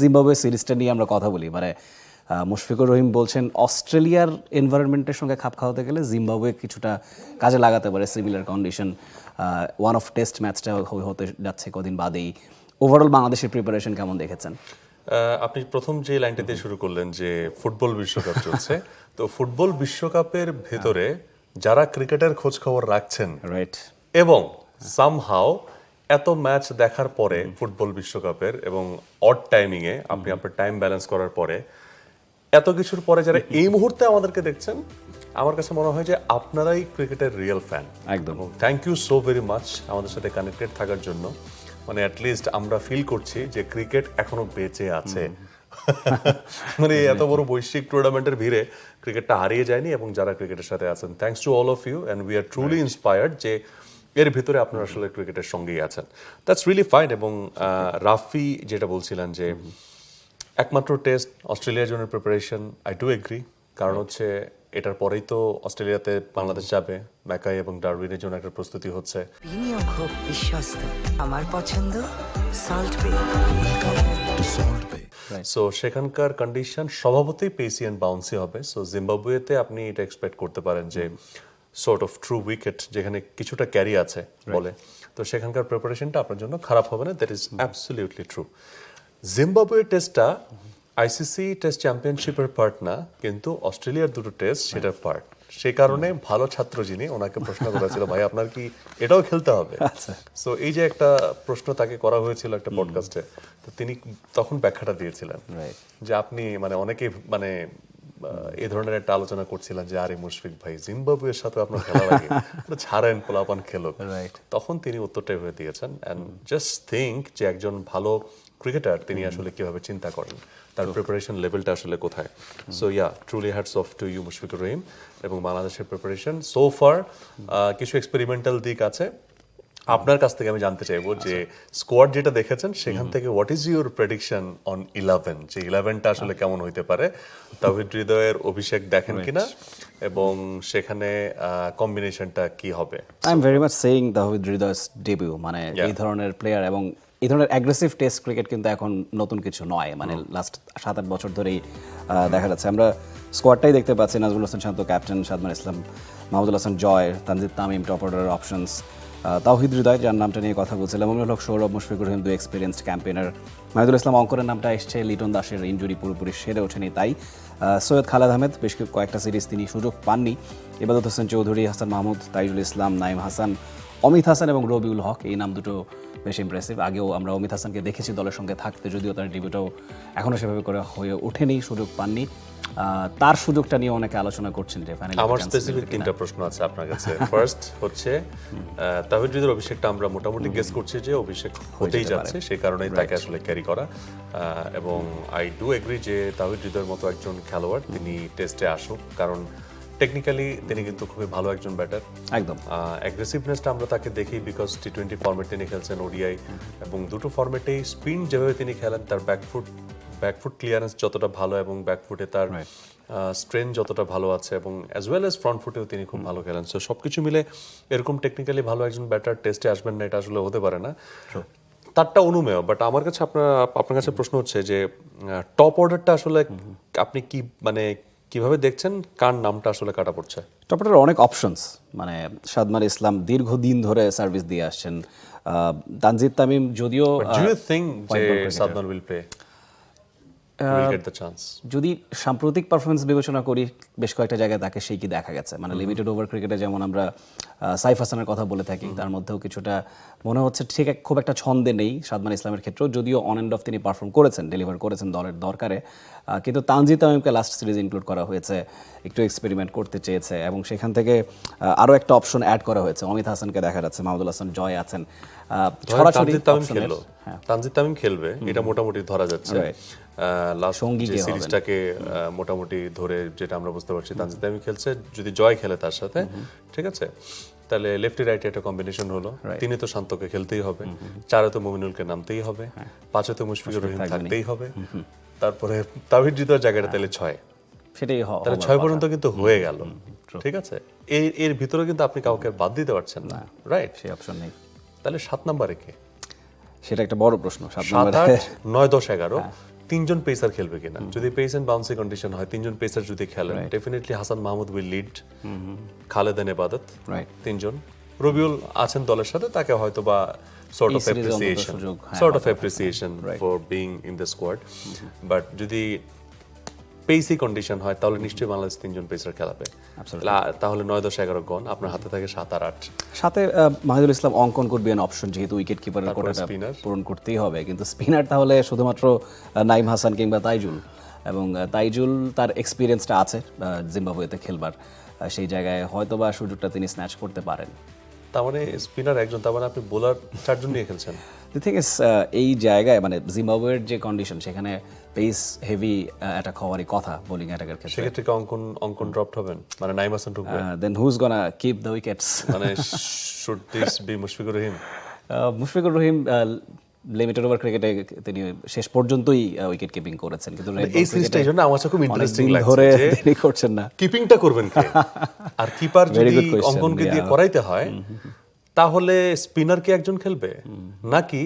Zimbabwe সিরিজটা নিয়ে আমরা কথা বলি, মানে মুশফিকুর রহিম বলছেন অস্ট্রেলিয়ার এনভায়রনমেন্টের সঙ্গে খাপ খাওয়াতে গেলে জিম্বাবুয়ে কিছুটা কাজে লাগাতে পারে, similar condition. One of test ম্যাচটা হতে যাচ্ছে কদিন বাদেই। ওভারঅল বাংলাদেশের প্রিপারেশন কেমন দেখেছেন? আপনি প্রথম যে লাইনটা দিয়ে শুরু করলেন যে ফুটবল বিশ্বকাপ চলছে, তো ফুটবল বিশ্বকাপের ভেতরে যারা ক্রিকেটের খোঁজ খবর রাখছেন রাইট, এবং সামহাও এত ম্যাচ দেখার পরে ফুটবল বিশ্বকাপের এবং অড টাইমিং এ আপনি আপনার টাইম ব্যালেন্স করার পরে এত কিছুর পরে যারা এই মুহূর্তে আমাদেরকে দেখছেন, আমার কাছে মনে হয় যে আপনারাই ক্রিকেটের রিয়েল ফ্যান। একদম। Thank you so very much আমাদের সাথে কানেক্টেড থাকার জন্য। মানে অ্যাটলিস্ট আমরা ফিল করছি যে ক্রিকেট এখনো বেঁচে আছে। মানে এত বড় বৈশ্বিক টুর্নামেন্টের ভিড়ে ক্রিকেটটা হারিয়ে যায়নি, এবং যারা ক্রিকেটের সাথে আছেন, thanks to all of you, and we are truly inspired যে এর ভিতরে আপনারা আসলে ক্রিকেটের সঙ্গেই আছেন। That's really fine. এবং রাফি যেটা বলছিলেন যে একমাত্র টেস্ট অস্ট্রেলিয়ার জন্য প্রিপারেশন, আই ডু এগ্রি। কারণ হচ্ছে এটার পরেই তো অস্ট্রেলিয়াতে বাংলাদেশ যাবে, ম্যাকাই এবং ডারউইনের জন্য একটা প্রস্তুতি হচ্ছে। বিনিয়োগ খুব বিশ্বস্ত, আমার পছন্দ সল্ট বে। সো সেখানকার কন্ডিশন স্বভাবতই পেসি অ্যান্ড বাউন্সি হবে। সো জিম্বাবুয়েতে আপনি এটা এক্সপেক্ট করতে পারেন যে সর্ট অফ ট্রু উইকেট, যেখানে কিছুটা ক্যারি আছে বলে, তো সেখানকার প্রিপারেশনটা আপনার জন্য খারাপ হবে না। That is absolutely true. Zimbabwe টেস্টটা আইসিসি টেস্ট চ্যাম্পিয়নশিপের পার্ট না, কিন্তু অস্ট্রেলিয়ার দুটো টেস্ট সেটার পার্ট। সে কারণে ভালো ছাত্র যিনি, ওনাকে প্রশ্ন করা ছিল, ভাই আপনার কি এটাও খেলতে হবে? সো এই যে একটা প্রশ্ন তাকে করা হয়েছিল একটা পডকাস্টে, তো তিনি তখন ব্যাখ্যাটা দিয়েছিলেন যে আপনি মানে অনেকে মানে এই ধরনের একটা আলোচনা করছিলেন যে আরে মুশফিক ভাই, জিম্বাবুয়ের সাথে আপনার খেলা লাগে, ছাড়েন পোলাপান খেলুক। তখন তিনি উত্তরটাই হয়ে দিয়েছেন। অ্যান্ড জাস্ট থিঙ্ক যে একজন ভালো ক্রিকেটার তিনি আসলে কিভাবে চিন্তা করেন, তার প্রিপারেশন লেভেলটা আসলে কোথায়। So yeah, truly hats off to you Mushfiqur Rahim. এবং বাংলাদেশের প্রিপারেশন সো ফার কিছু এক্সপেরিমেন্টাল দিক আছে। আপনার কাছ থেকে আমি জানতে চাইবো যে স্কোয়াড যেটা দেখেছেন সেখান থেকে what is your prediction on 11, যে 11টা আসলে কেমন হইতে পারে? তাওহিদ হৃদয়ের অভিষেক দেখেন কিনা, এবং সেখানে কম্বিনেশনটা কি হবে? I am very much saying তাওহিদ হৃদয়স ডেবিউ, মানে এই ধরনের প্লেয়ার এবং এই ধরনের অ্যাগ্রেসিভ টেস্ট ক্রিকেট কিন্তু এখন নতুন কিছু নয়, মানে লাস্ট 7-8 বছর ধরেই দেখা যাচ্ছে। আমরা স্কোয়াডটাই দেখতে পাচ্ছি, নাজমুল হাসান শান্ত ক্যাপ্টেন, সাদমান ইসলাম, মাহমুদুল হাসান জয়, তানজিদ তামিম টপ অর্ডারের অপশনস, তাওহিদ হৃদয় যার নামটা নিয়ে কথা বলছিলাম, মমিনুল হক সৌরভ, মুশফিকুর রহিম, 2 এক্সপিরিয়েন্সড ক্যাম্পেনার, মাহিদুল ইসলাম অঙ্করের নামটা এসছে, লিটন দাসের ইনজুরি পুরোপুরি সেরে ওঠেনি তাই, সৈয়দ খালেদ আহমেদ বেশ কয়েকটা সিরিজ তিনি সুযোগ পাননি, ইবাদত হোসেন চৌধুরী, হাসান মাহমুদ, তাইজুল ইসলাম, নাইম হাসান, অমিত হাসান এবং রবিউল হক, এই নাম দুটো বেশ ইমপ্রেসিভ। আগেও আমরা অমিত হাসানকে দেখেছি দলের সঙ্গে থাকতে, যদিও তার ডেবিউটাও এখনও সেভাবে করে হয়ে ওঠেনি, সুযোগ পাননি। তার সুযোগটা নিয়ে অনেকে আলোচনা করছেন যে ফাইনালি। আমার স্পেসিফিক 3টা প্রশ্ন আছে আপনার কাছে। ফার্স্ট হচ্ছে তাওহিদ হৃদয়ের অভিষেকটা আমরা মোটামুটি গেস করছি যে অভিষেক হতেই যাচ্ছে, সেই কারণেই তাকে আসলে ক্যারি করা। এবং আই ডু এগ্রি যে তাওহিদ হৃদয়ের মতো একজন খেলোয়াড় তিনি টেস্টে আসুক, কারণ টেকনিক্যালি তিনি কিন্তু খুবই ভালো একজন ব্যাটার। একদম অ্যাগ্রেসিভনেসটা আমরা তাকে দেখি বিকজ T20 ফরম্যাট তিনি খেলছেন, ওডিআই, এবং দুটো ফরম্যাটেই স্পিন যেভাবে তিনি খেলেন, তার ব্যাকফুট ক্লিয়ারেন্স যতটা ভালো এবং ব্যাকফুটে তার স্ট্রেন যতটা ভালো আছে, এবং অ্যাজ ওয়েল অ্যাজ ফ্রন্ট ফুটেও তিনি খুব ভালো খেলেন। সো সবকিছু মিলে এরকম টেকনিক্যালি ভালো একজন ব্যাটার টেস্টে আসবেন না, এটা আসলে হতে পারে না। তারটা অনুমেয়। বাট আমার কাছে আপনার কাছে প্রশ্ন হচ্ছে যে টপ অর্ডারটা আসলে আপনি কি মানে কিভাবে দেখছেন, কার নামটা আসলে কাটা পড়ছে? টপ অর্ডারে অনেক অপশনস, মানে সাদমান ইসলাম দীর্ঘদিন ধরে সার্ভিস দিয়ে আসছেন, তানজিদ তামিম যদিও ডু ইউ থিংক যে Sadman will play, will get the chance? যদি সাম্প্রতিক পারফরমেন্স বিবেচনা করি, বেশ কয়েকটা জায়গায় তাকে সেই কি দেখা গেছে, মানে লিমিটেড ওভার ক্রিকেটে যেমন আমরা সাইফ হাসানের কথা বলে থাকি, তার মধ্যেও কিছুটা মনে হচ্ছে ঠিক খুব একটা ছন্দে নেই সাদমান ইসলামের ক্ষেত্রেও, যদিও অন অ্যান্ড অফ তিনি পারফর্ম করেছেন, ডেলিভার করেছেন দলের দরকারে। কিন্তু তানজিদ তামিমকে লাস্ট সিরিজ ইনক্লুড করা হয়েছে, একটু এক্সপেরিমেন্ট করতে চেয়েছে, এবং সেখান থেকে আরও একটা অপশন অ্যাড করা হয়েছে, অমিত হাসানকে দেখা যাচ্ছে, মাহমুদুল হাসান জয় আছেন। তানজিদ তামিম খেলবে এটা মোটামুটি ধরা যাচ্ছে। লাস্ট যে সিরিজটাকে মোটামুটি ধরে যেটা আমরা বুঝতে পারছি, তানজিদ তামিম খেলছে, যদি জয় খেলে তার সাথে, ঠিক আছে, তাহলে লেফটি রাইটে একটা কম্বিনেশন হলো। তিনি তো শান্তকে খেলতেই হবে, 4-এ তো মমিনুলকে নামতেই হবে, 5-এ তো মুশফিকুর রহিম থাকতেই হবে, তারপরে তাওহিদ হৃদয়ের জায়গাটা তাহলে 6, সেটাই তাহলে 6 পর্যন্ত কিন্তু হয়ে গেল, ঠিক আছে। এর ভিতরে কিন্তু আপনি কাউকে বাদ দিতে পারছেন না, রাইট? সেই অপশন নেই। তাহলে 7 নম্বরে কে? সেটা একটা বড় প্রশ্ন। 7, 8, 9, 10, 11 তিনজন পেসার খেলবে কিনা, যদি পেস এন্ড বাউন্সি কন্ডিশন হয়, তিনজন পেসার যদি খেলেন, definitely Hasan Mahmud will lead, Khaled and Ebadot, Right. তিনজন। রবিউল আছেন দলের সাথে, তাকে হয়তো বা sort এই of series এ অন্তত appreciation, সুযোগ, হ্যাঁ, sort of হয়তো। appreciation Right. for being in the squad, but যদি পেসি কন্ডিশন হয় তাহলে নিশ্চয়ই বাংলাদেশ তিনজন পেসার খেলাবে। তাহলে 9-10-11 গন, আপনার হাতে থাকে 7-8। সাথে মাহিদুল ইসলাম অঙ্কন করবে এন অপশন, যেহেতু উইকেট কিপারের তারপরে কোটাটা spinner। পূরণ করতেই হবে, কিন্তু স্পিনার তাহলে শুধুমাত্র নাইম হাসান কিংবা তাইজুল, এবং তাইজুল তার এক্সপিরিয়েন্সটা আছে জিম্বাবুয়েতে খেলবার, সেই জায়গায় হয়তো বা সুযোগটা তিনি স্ন্যাচ করতে পারেন। তার মানে স্পিনার একজন, তার মানে আপনি বোলার 4 জন নিয়ে খেলছেন। দি থিং ইজ এই জায়গায় মানে জিম্বাবুয়ের যে কন্ডিশন, সেখানে পেস হেভি অ্যাটাক হওয়ারই কথা বোলিং অ্যাটাকের ক্ষেত্রে। সেক্ষেত্রে কি অঙ্কন ড্রপড হবেন, মানে নাইম হাসান ঢুকবে, then who's gonna keep the wickets? মানে should this be Mushfiqur Rahim? Mushfiqur Rahim limited over ক্রিকেটে তিনি শেষ পর্যন্তই উইকেট কিপিং করেছেন, কিন্তু red ball এই সিরিজটা এই জন্য আমার কাছে খুব ইন্টারেস্টিং অনেকদিন লাগছে ধরে যে তিনি করছেন না। কিপিংটা করবেন কে? আর কিপার Very যদি good question, অঙ্কনকে দিয়ে yeah. করাইতে হয়, তাহলে স্পিনার কি একজন খেলবে, নাকি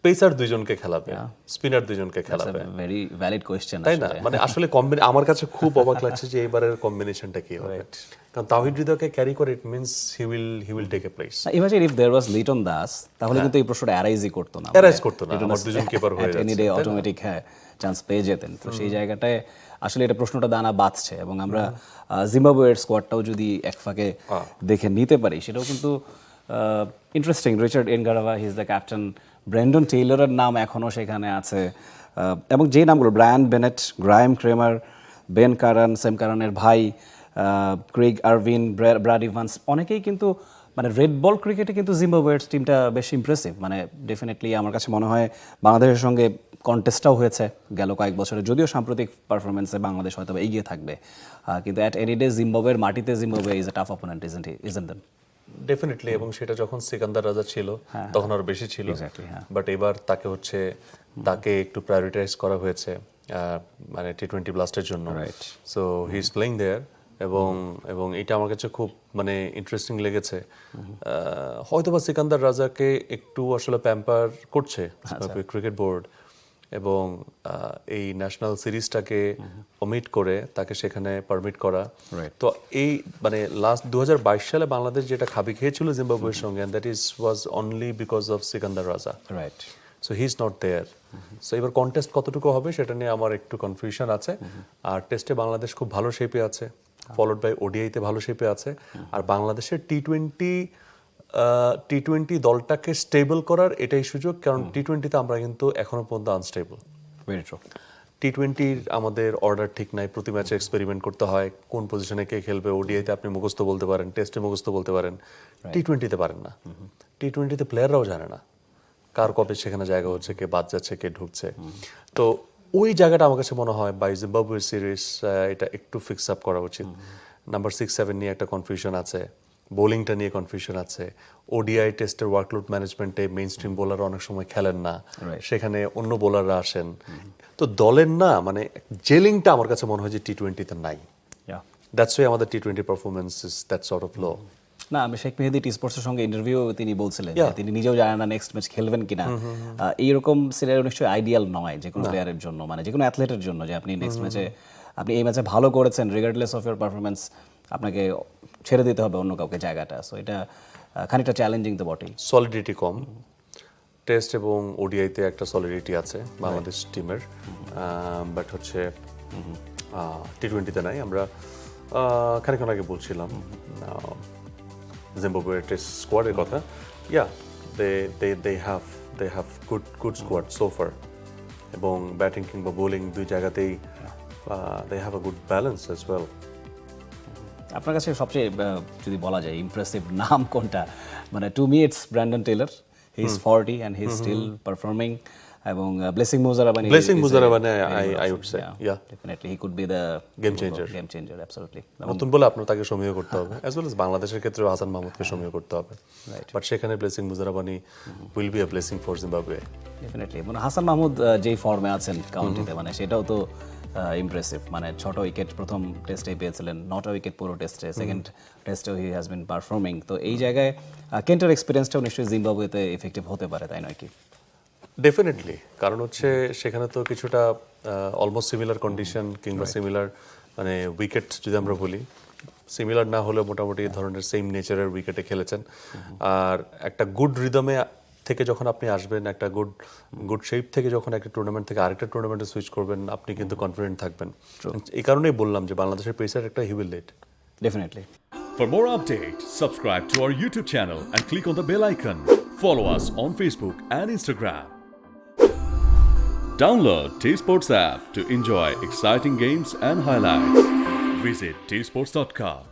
পেসার দুইজনকে খেলাবে, স্পিনার দুইজনকে খেলাবে? ভেরি ভ্যালিড কোয়েশ্চেন, তাই না? মানে আসলে আমার কাছে খুব অবাক লাগছে যে এবারের কম্বিনেশনটা কি হবে, কারণ তাওহিদ হৃদয়কে ক্যারি করে, it means he will take a place. Imagine if there was Liton Das, তাহলে কিন্তু এই প্রশ্নটা অ্যারাইজই করতো না, Arise করতো না, আমার দুজন কিপার হয়ে এনি যাচ্ছে, ডে অটোমেটিক চান্স পেয়ে যেতেন। তো সেই জায়গাটায় আসলে এটা প্রশ্নটা দানা বাঁধছে, এবং আমরা জিম্বাবুয়ের স্কোয়াডটাও যদি এক ফাঁকে দেখে নিতে পারি, সেটাও কিন্তু interesting. Richard Ngarava, he is the captain. Brandon টেইলরের নাম এখনো সেখানে আছে, এবং যে নামগুলো, Brian Bennett, Graham Cremer, Ben Curran, Sam কারানের ভাই, ক্রেগ আরভিন, ব্রাড ইভান্স, অনেকেই কিন্তু মানে রেড বল ক্রিকেটে কিন্তু জিম্বাবুয়ের টিমটা বেশ ইমপ্রেসিভ। মানে ডেফিনেটলি আমার কাছে মনে হয় বাংলাদেশের সঙ্গে কন্টেস্টটাও হয়েছে গেল কয়েক বছরে, যদিও সাম্প্রতিক পারফরমেন্সে বাংলাদেশ হয়তো বা এগিয়ে থাকবে, কিন্তু অ্যাট এনি ডে জিম্বাবুয়ের মাটিতে Zimbabwe is a tough opponent, isn't them? Definitely, এবং সেটা যখন সিকান্দার রাজা ছিল তখন আরো বেশি ছিল, বাট এবার তাকে একটু প্রায়োরিটাইজ করা হয়েছে মানে টি-20 ব্লাস্টের জন্য। সো হি ইজ প্লেইং দেয়ার, এবং এটা আমার কাছে খুব মানে ইন্টারেস্টিং লেগেছে। হয়তোবা সিকান্দার রাজাকে একটু আসলে প্যাম্পার করছে ক্রিকেট বোর্ড, এবং এই ন্যাশনাল সিরিজটাকে অমিট করে তাকে সেখানে পারমিট করা। তো এই মানে লাস্ট 2022 সালে বাংলাদেশ যেটা খাবি খেয়েছিল জিম্বাবুয়ের সঙ্গে, that was only because of Sikandar Raza. Right. So he is not there. So এবার কন্টেস্ট কতটুকু হবে সেটা নিয়ে আমার একটু কনফিউশন আছে। আর টেস্টে বাংলাদেশ খুব ভালো শেপে আছে, ফলোড বাই ওডিআইতে ভালো শেপে আছে। আর বাংলাদেশের টি-20 দলটাকে স্টেবল করার এটাই সুযোগ, কারণ টি-20তে আমরা কিন্তু এখনো পর্যন্ত আনস্টেবল। Very true. টি-20 আমাদের অর্ডার ঠিক নাই, প্রতি ম্যাচে এক্সপেরিমেন্ট করতে হয়, কোন পজিশনে কে খেলবে। ওডিআইতে আপনি মুখস্থ বলতে পারেন, টেস্টে মুখস্থ বলতে পারেন, টি-20তে পারেন না। টি-20তে প্লেয়াররাও জানে না কার কবে সেখানে জায়গা হচ্ছে, কে বাদ যাচ্ছে, কে ঢুকছে। তো ওই জায়গাটা আমার কাছে মনে হয় বাই জিম্বাবুয়ে সিরিজ এটা একটু ফিক্স আপ করা উচিত। নাম্বার 6-7 নিয়ে একটা কনফিউশন আছে, বোলিংটা নিয়ে কনফিউশন আছে। ওডিআই টেস্টের ওয়ার্কলোড ম্যানেজমেন্টে মেইন স্ট্রিম বোলার অনেক সময় খেলেন না, সেখানে অন্য বোলাররা আসেন। তো দলের না মানে জেলিংটা আমার কাছে মনে হয় যে টি-20তে নাই। দ্যাটস ওয়াই আমাদের টি-20 performance is that sort of low. না, আমি শেখ মেহেদী টি স্পোর্টসের সঙ্গে ইন্টারভিউ তিনি বলছিলেন যে তিনি নিজেও জানেন না নেক্সট ম্যাচ খেলবেন কিনা। এইরকম সিনারিও নিশ্চয়ই আইডিয়াল নয় যে কোনো প্লেয়ারের জন্য, মানে যে কোনো অ্যাথলেটের জন্য, যে আপনি নেক্সট ম্যাচে আপনি এই ম্যাচে ভালো করেছেন, রিগার্ডলেস অফ ইউর পারফরমেন্স আপনাকে ছেড়ে দিতে হবে অন্য কাউকে জায়গাটা। সো এটা খানিকটা চ্যালেঞ্জিং তো বটেই। সলিডিটি কম, টেস্ট এবং ওডিআইতে একটা সলিডিটি আছে বাংলাদেশ টিমের, বাট হচ্ছে টি-20তে নাই। আমরা খানিকক্ষণ আগে বলছিলাম জিম্বাবুয়ের টেস্ট স্কোয়াডের কথা। They have good squad so far, এবং ব্যাটিং কিংবা বোলিং দুই জায়গাতেই they have a good balance as well. আপনার কাছে সবচেয়ে যদি বলা যায় ইমপ্রেসিভ নাম কোনটা? মানে to me it's Brandon Taylor, he is 40 and he is still performing, এবং Blessing Muzarabani, I would say, yeah, definitely he could be the game changer, absolutely. নতুন বলে আপনার তাকে সমীহ করতে হবে, অ্যাজ ওয়েল এজ বাংলাদেশের ক্ষেত্রে হাসান মাহমুদকে সমীহ করতে হবে, বাট সেখানে blessing Muzarabani will be a blessing for Zimbabwe definitely. মানে হাসান মাহমুদ যেই ফর্মে আছেন কাউন্টিতে, মানে সেটাও তো ইমপ্রেসিভ। মানে 6টা উইকেট প্রথম টেস্টে পেয়েছিলেন, 9টা উইকেট পুরো টেস্টে, সেকেন্ড টেস্টেও হি হ্যাজ বিন পারফর্মিং। তো এই জায়গায় কেন্টের এক্সপিরিয়েন্সটাও নিশ্চয়ই জিম্বাবুয়েতে এফেক্টিভ হতে পারে, তাই নয় কি? ডেফিনেটলি, কারণ হচ্ছে সেখানে তো কিছুটা অলমোস্ট সিমিলার কন্ডিশন কিংবা সিমিলার মানে উইকেট যদি আমরা বলি, সিমিলার না হলেও মোটামুটি এই ধরনের সেম নেচারের উইকেটে খেলেছেন। আর একটা গুড রিদমে থেকে যখন আপনি আসবেন, একটা গুড শেপ থেকে যখন একটা টুর্নামেন্ট থেকে আরেকটা টুর্নামেন্টে সুইচ করবেন, আপনি কিন্তু কনফিডেন্ট থাকবেন। এই কারণেই বললাম যে বাংলাদেশের পেসার একটা he will lead. Definitely. For more updates, subscribe to our YouTube channel and click on the bell icon. Follow us on Facebook and Instagram. Download T-Sports app to enjoy exciting games and highlights. Visit tsports.com.